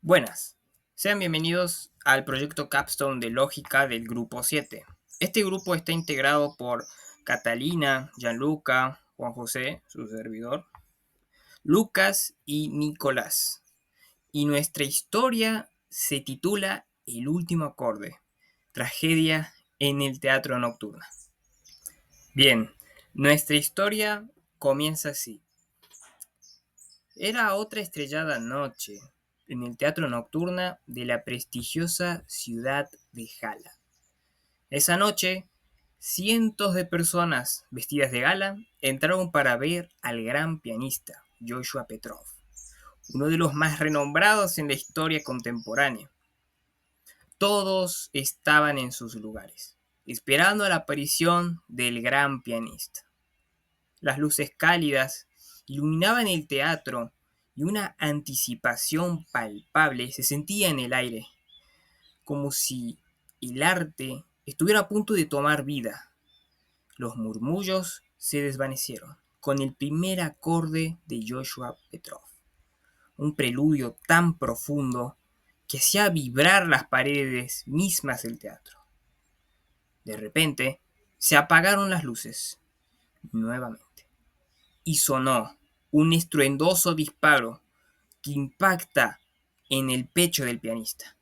Buenas, sean bienvenidos al proyecto Capstone de Lógica del Grupo 7. Este grupo está integrado por Catalina, Gianluca, Juan José, su servidor, Lucas y Nicolás. Y nuestra historia se titula El último acorde, tragedia en el teatro nocturno. Bien, nuestra historia comienza así. Era otra estrellada noche en el teatro nocturno de la prestigiosa ciudad de Hala. Esa noche, cientos de personas vestidas de gala entraron para ver al gran pianista Joshua Petrov, uno de los más renombrados en la historia contemporánea. Todos estaban en sus lugares, esperando la aparición del gran pianista. Las luces cálidas iluminaban el teatro y una anticipación palpable se sentía en el aire, como si el arte estuviera a punto de tomar vida. Los murmullos se desvanecieron con el primer acorde de Joshua Petrov, un preludio tan profundo que hacía vibrar las paredes mismas del teatro. De repente, se apagaron las luces nuevamente y sonó un estruendoso disparo que impacta en el pecho del pianista.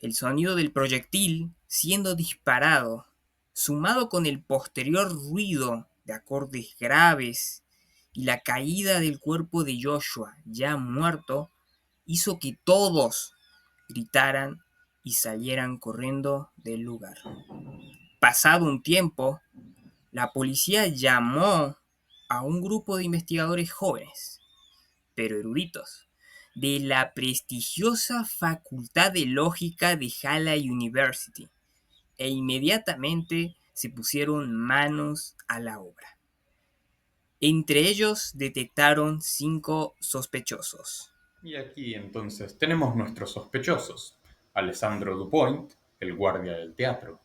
El sonido del proyectil siendo disparado, sumado con el posterior ruido de acordes graves y la caída del cuerpo de Joshua ya muerto, hizo que todos gritaran y salieran corriendo del lugar. Pasado un tiempo, la policía llamó a un grupo de investigadores jóvenes, pero eruditos, de la prestigiosa Facultad de Lógica de Hala University, e inmediatamente se pusieron manos a la obra. Entre ellos detectaron 5 sospechosos. Y aquí entonces tenemos nuestros sospechosos. Alessandro Dupoint, el guardia del teatro.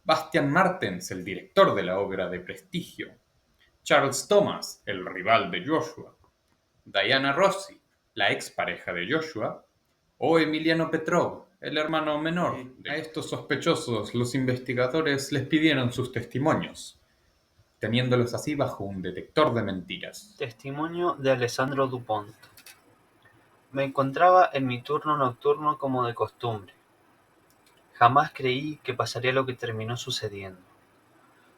Bastian Martens, el director de la obra de prestigio. Charles Thomas, el rival de Joshua. Diana Rossi, la expareja de Joshua. O Emiliano Petrov, el hermano menor. A estos sospechosos los investigadores les pidieron sus testimonios, teniéndolos así bajo un detector de mentiras. Testimonio de Alessandro Dupont. Me encontraba en mi turno nocturno como de costumbre. Jamás creí que pasaría lo que terminó sucediendo.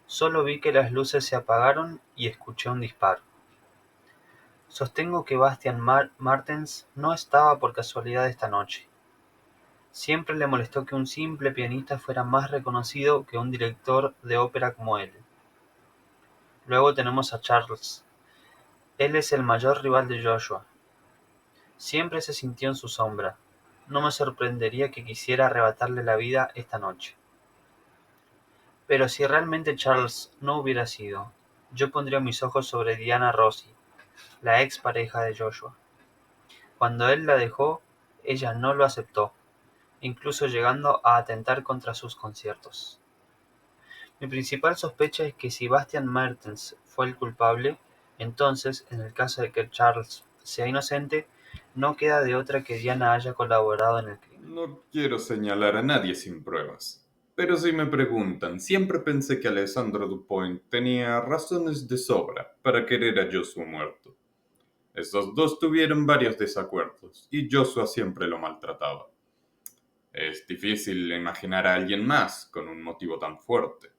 Solo vi que las luces se apagaron y escuché un disparo. Sostengo que Bastian Martens no estaba por casualidad esta noche. Siempre le molestó que un simple pianista fuera más reconocido que un director de ópera como él. Luego tenemos a Charles. Él es el mayor rival de Joshua. Siempre se sintió en su sombra. No me sorprendería que quisiera arrebatarle la vida esta noche. Pero si realmente Charles no hubiera sido, yo pondría mis ojos sobre Diana Rossi, la ex pareja de Joshua. Cuando él la dejó, ella no lo aceptó, incluso llegando a atentar contra sus conciertos. Mi principal sospecha es que si Bastian Mertens fue el culpable, entonces, en el caso de que Charles sea inocente, no queda de otra que Diana haya colaborado en el crimen. No quiero señalar a nadie sin pruebas, pero si me preguntan, siempre pensé que Alessandro Dupoint tenía razones de sobra para querer a Joshua muerto. Esos dos tuvieron varios desacuerdos y Joshua siempre lo maltrataba. Es difícil imaginar a alguien más con un motivo tan fuerte.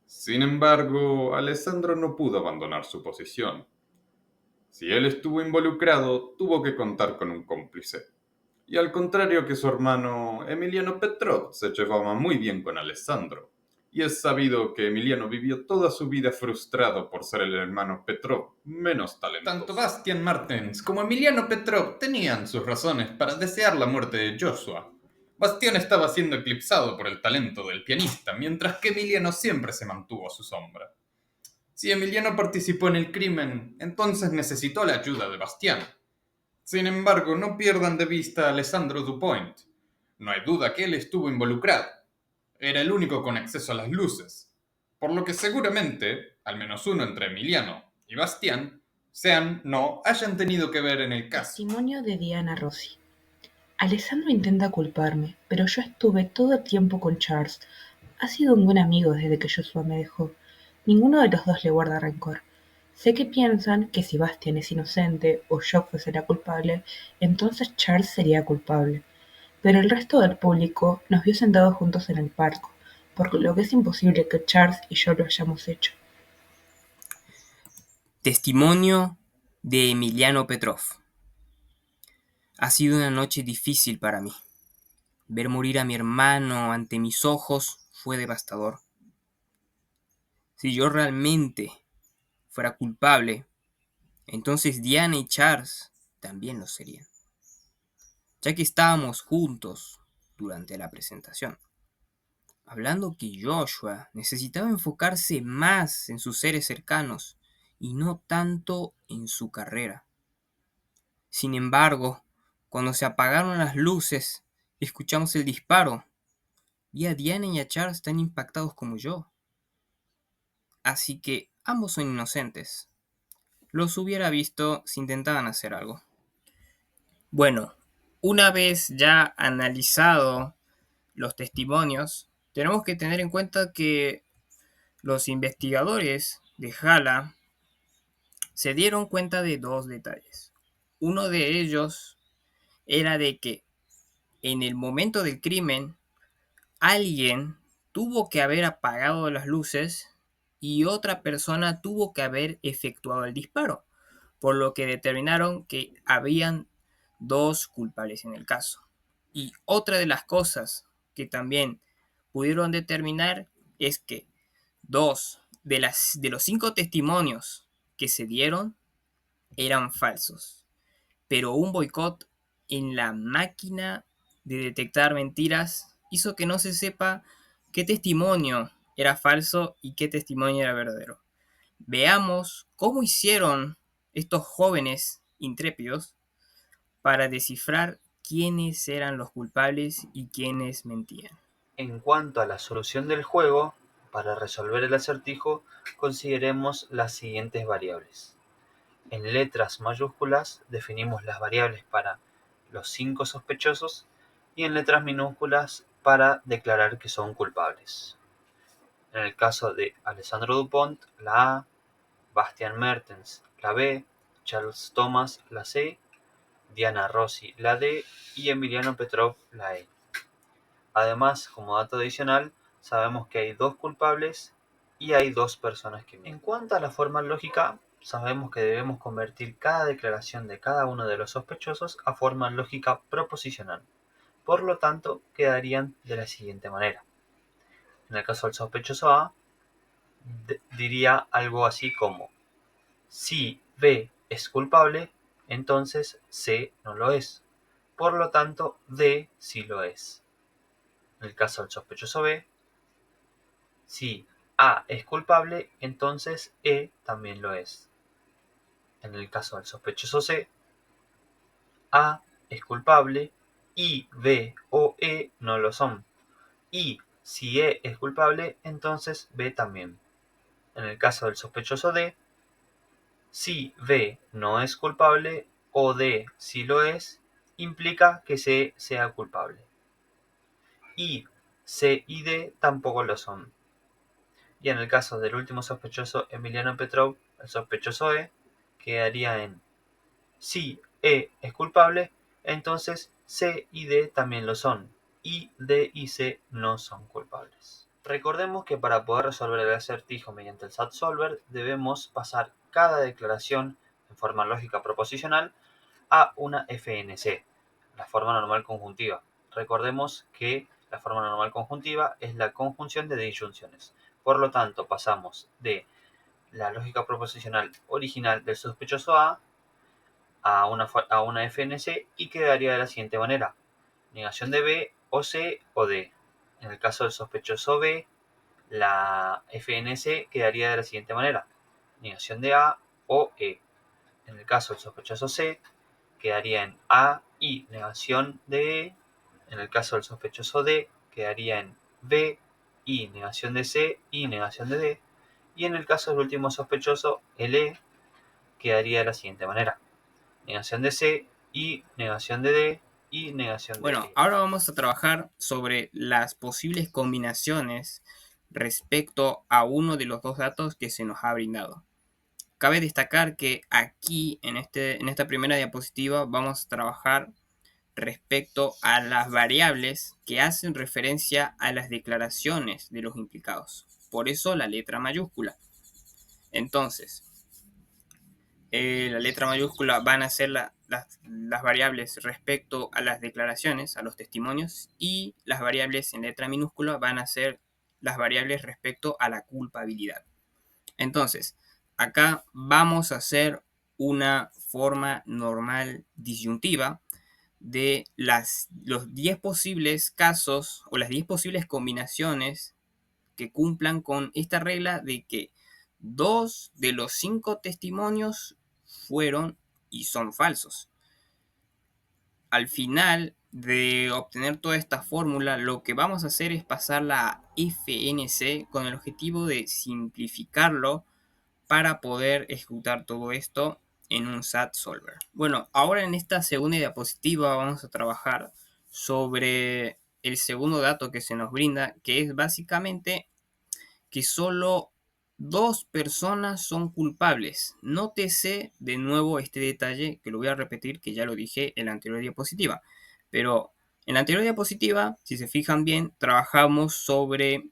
Sin embargo, Alessandro no pudo abandonar su posición. Si él estuvo involucrado, tuvo que contar con un cómplice. Y al contrario que su hermano, Emiliano Petrov se llevaba muy bien con Alessandro. Y es sabido que Emiliano vivió toda su vida frustrado por ser el hermano Petrov menos talentoso. Tanto Bastian Martens como Emiliano Petrov tenían sus razones para desear la muerte de Joshua. Bastian estaba siendo eclipsado por el talento del pianista, mientras que Emiliano siempre se mantuvo a su sombra. Si Emiliano participó en el crimen, entonces necesitó la ayuda de Bastian. Sin embargo, no pierdan de vista a Alessandro Dupoint. No hay duda que él estuvo involucrado. Era el único con acceso a las luces, por lo que seguramente, al menos uno entre Emiliano y Bastián, sean no hayan tenido que ver en el caso. Testimonio de Diana Rossi. Alessandro intenta culparme, pero yo estuve todo el tiempo con Charles. Ha sido un buen amigo desde que Joshua me dejó. Ninguno de los dos le guarda rencor. Sé que piensan que si Bastian es inocente o yo fuese la culpable, entonces Charles sería culpable. Pero el resto del público nos vio sentados juntos en el palco, por lo que es imposible que Charles y yo lo hayamos hecho. Testimonio de Emiliano Petrov. Ha sido una noche difícil para mí. Ver morir a mi hermano ante mis ojos fue devastador. Si yo realmente fuera culpable, entonces Diana y Charles también lo serían, ya que estábamos juntos durante la presentación, hablando que Joshua necesitaba enfocarse más en sus seres cercanos y no tanto en su carrera. Sin embargo, cuando se apagaron las luces y escuchamos el disparo, vi a Diana y a Charles tan impactados como yo. Así que ambos son inocentes. Los hubiera visto si intentaban hacer algo. Bueno, una vez ya analizado los testimonios, tenemos que tener en cuenta que los investigadores de Hala se dieron cuenta de dos detalles. Uno de ellos era de que en el momento del crimen alguien tuvo que haber apagado las luces y otra persona tuvo que haber efectuado el disparo, por lo que determinaron que habían dos culpables en el caso. Y otra de las cosas que también pudieron determinar es que dos de los 5 testimonios que se dieron eran falsos, pero un boicot en la máquina de detectar mentiras hizo que no se sepa qué testimonio era falso y qué testimonio era verdadero. Veamos cómo hicieron estos jóvenes intrépidos para descifrar quiénes eran los culpables y quiénes mentían. En cuanto a la solución del juego, para resolver el acertijo, consideremos las siguientes variables. En letras mayúsculas definimos las variables para los 5 sospechosos y en letras minúsculas para declarar que son culpables. En el caso de Alessandro Dupont, la A, Bastian Mertens, la B, Charles Thomas, la C, Diana Rossi, la D y Emiliano Petrov, la E. Además, como dato adicional, sabemos que hay 2 culpables y hay 2 personas que mienten. En cuanto a la forma lógica, sabemos que debemos convertir cada declaración de cada uno de los sospechosos a forma lógica proposicional. Por lo tanto, quedarían de la siguiente manera. En el caso del sospechoso A, diría algo así como: si B es culpable, entonces C no lo es. Por lo tanto, D sí lo es. En el caso del sospechoso B, si A es culpable, entonces E también lo es. En el caso del sospechoso C, A es culpable y B o E no lo son. Y si E es culpable, entonces B también. En el caso del sospechoso D, si B no es culpable o D sí lo es, implica que C sea culpable. Y C y D tampoco lo son. Y en el caso del último sospechoso, Emiliano Petrov, el sospechoso E, quedaría en: si E es culpable, entonces C y D también lo son, y D y C no son culpables. Recordemos que para poder resolver el acertijo mediante el SAT Solver debemos pasar cada declaración en forma lógica proposicional a una FNC, la forma normal conjuntiva. Recordemos que la forma normal conjuntiva es la conjunción de disyunciones. Por lo tanto, pasamos de la lógica proposicional original del sospechoso a una FNC y quedaría de la siguiente manera: negación de B o C o D. En el caso del sospechoso B, la FNC quedaría de la siguiente manera: negación de A o E. En el caso del sospechoso C, quedaría en A y negación de E. En el caso del sospechoso D, quedaría en B y negación de C y negación de D. Y en el caso del último sospechoso, el E, quedaría de la siguiente manera: negación de C y negación de D y negación de Bueno, E. ahora vamos a trabajar sobre las posibles combinaciones respecto a uno de los dos datos que se nos ha brindado. Cabe destacar que aquí, en esta primera diapositiva, vamos a trabajar respecto a las variables que hacen referencia a las declaraciones de los implicados. Por eso la letra mayúscula. Entonces, la letra mayúscula van a ser las variables respecto a las declaraciones, a los testimonios, y las variables en letra minúscula van a ser las variables respecto a la culpabilidad. Entonces, acá vamos a hacer una forma normal disyuntiva de los 10 posibles casos o las 10 posibles combinaciones que cumplan con esta regla de que 2 de los 5 testimonios fueron y son falsos. Al final de obtener toda esta fórmula, lo que vamos a hacer es pasarla a FNC con el objetivo de simplificarlo para poder ejecutar todo esto en un SAT Solver. Bueno, ahora en esta segunda diapositiva vamos a trabajar sobre el segundo dato que se nos brinda, que es básicamente que solo 2 personas son culpables. Nótese de nuevo este detalle, que lo voy a repetir, que ya lo dije en la anterior diapositiva. Pero en la anterior diapositiva, si se fijan bien, trabajamos sobre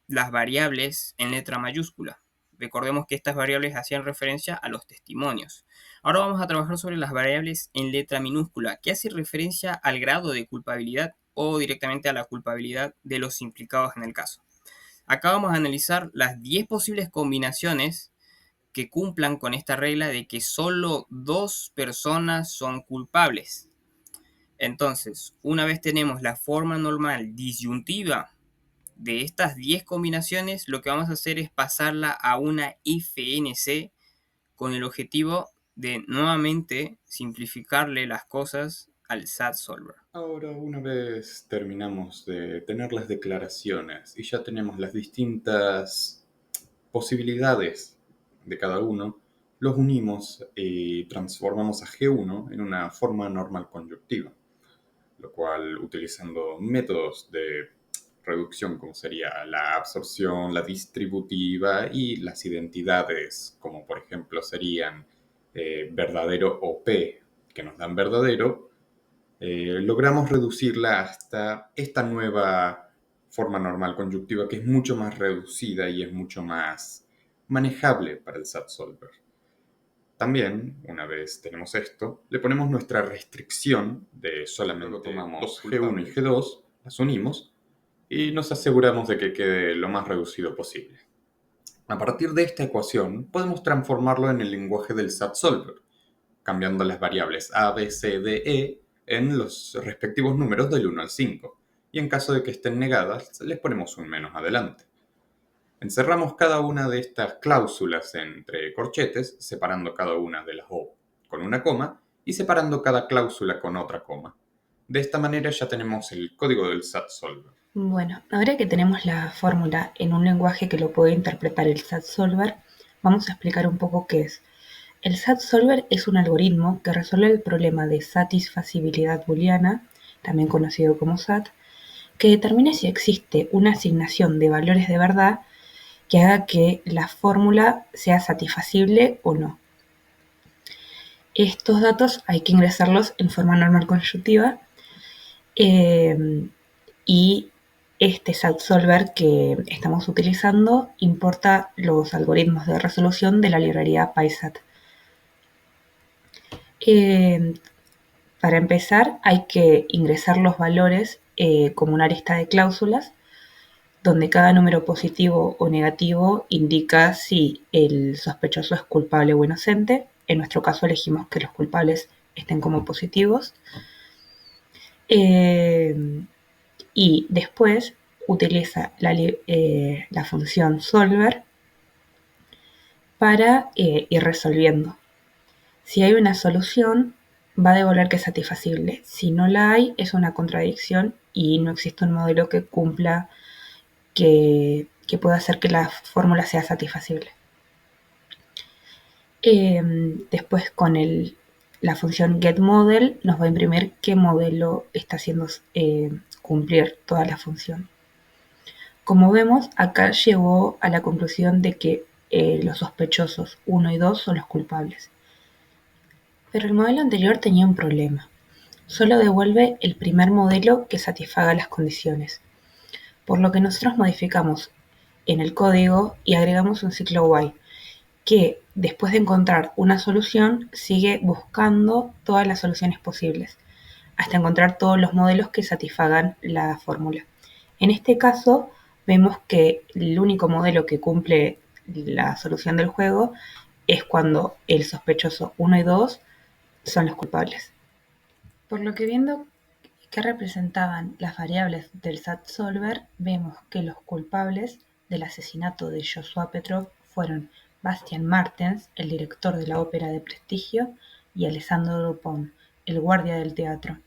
las variables en letra mayúscula. Recordemos que estas variables hacían referencia a los testimonios. Ahora vamos a trabajar sobre las variables en letra minúscula, que hace referencia al grado de culpabilidad o directamente a la culpabilidad de los implicados en el caso. Acá vamos a analizar las 10 posibles combinaciones que cumplan con esta regla de que solo 2 personas son culpables. Entonces, una vez tenemos la forma normal disyuntiva de estas 10 combinaciones, lo que vamos a hacer es pasarla a una FNC con el objetivo de nuevamente simplificarle las cosas al SAT Solver. Ahora, una vez terminamos de tener las declaraciones y ya tenemos las distintas posibilidades de cada uno, los unimos y transformamos a G1 en una forma normal conyuntiva, lo cual utilizando métodos de reducción como sería la absorción, la distributiva y las identidades, como por ejemplo serían verdadero o P, que nos dan verdadero, logramos reducirla hasta esta nueva forma normal conyuntiva que es mucho más reducida y es mucho más manejable para el SAT Solver. También, una vez tenemos esto, le ponemos nuestra restricción de solamente tomamos G1 y G2, las unimos y nos aseguramos de que quede lo más reducido posible. A partir de esta ecuación, podemos transformarlo en el lenguaje del SAT Solver, cambiando las variables A, B, C, D, E en los respectivos números del 1 al 5, y en caso de que estén negadas, les ponemos un menos adelante. Encerramos cada una de estas cláusulas entre corchetes, separando cada una de las O con una coma y separando cada cláusula con otra coma. De esta manera ya tenemos el código del SAT Solver. Bueno, ahora que tenemos la fórmula en un lenguaje que lo puede interpretar el SAT Solver, vamos a explicar un poco qué es. El SAT Solver es un algoritmo que resuelve el problema de satisfacibilidad booleana, también conocido como SAT, que determine si existe una asignación de valores de verdad que haga que la fórmula sea satisfacible o no. Estos datos hay que ingresarlos en forma normal conyuntiva y este SAT Solver que estamos utilizando importa los algoritmos de resolución de la librería PySAT. Para empezar hay que ingresar los valores como una lista de cláusulas donde cada número positivo o negativo indica si el sospechoso es culpable o inocente. En nuestro caso elegimos que los culpables estén como positivos. Y después utiliza la función solver para ir resolviendo. Si hay una solución, va a devolver que es satisfacible. Si no la hay, es una contradicción y no existe un modelo que cumpla que pueda hacer que la fórmula sea satisfacible. Después con la función getModel nos va a imprimir qué modelo está haciendo cumplir toda la función. Como vemos, acá llegó a la conclusión de que los sospechosos 1 y 2 son los culpables. Pero el modelo anterior tenía un problema. Solo devuelve el primer modelo que satisfaga las condiciones, por lo que nosotros modificamos en el código y agregamos un ciclo while, que después de encontrar una solución sigue buscando todas las soluciones posibles, hasta encontrar todos los modelos que satisfagan la fórmula. En este caso, vemos que el único modelo que cumple la solución del juego es cuando el sospechoso 1 y 2 son los culpables. Por lo que viendo qué representaban las variables del SAT-Solver, vemos que los culpables del asesinato de Joshua Petrov fueron Bastian Martens, el director de la ópera de prestigio, y Alessandro Dupont, el guardia del teatro.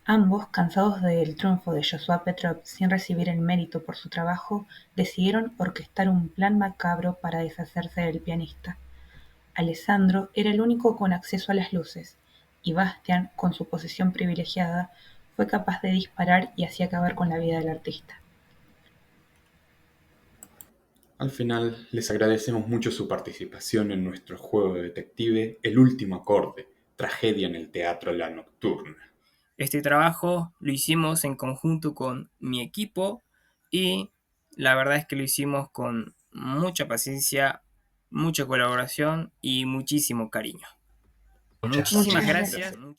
Ambos, cansados del triunfo de Joshua Petrov sin recibir el mérito por su trabajo, decidieron orquestar un plan macabro para deshacerse del pianista. Alessandro era el único con acceso a las luces, y Bastian, con su posición privilegiada, fue capaz de disparar y así acabar con la vida del artista. Al final, les agradecemos mucho su participación en nuestro juego de detective El último acorde, tragedia en el Teatro La Nocturna. Este trabajo lo hicimos en conjunto con mi equipo y la verdad es que lo hicimos con mucha paciencia, mucha colaboración y muchísimo cariño. Muchas Muchísimas gracias. gracias.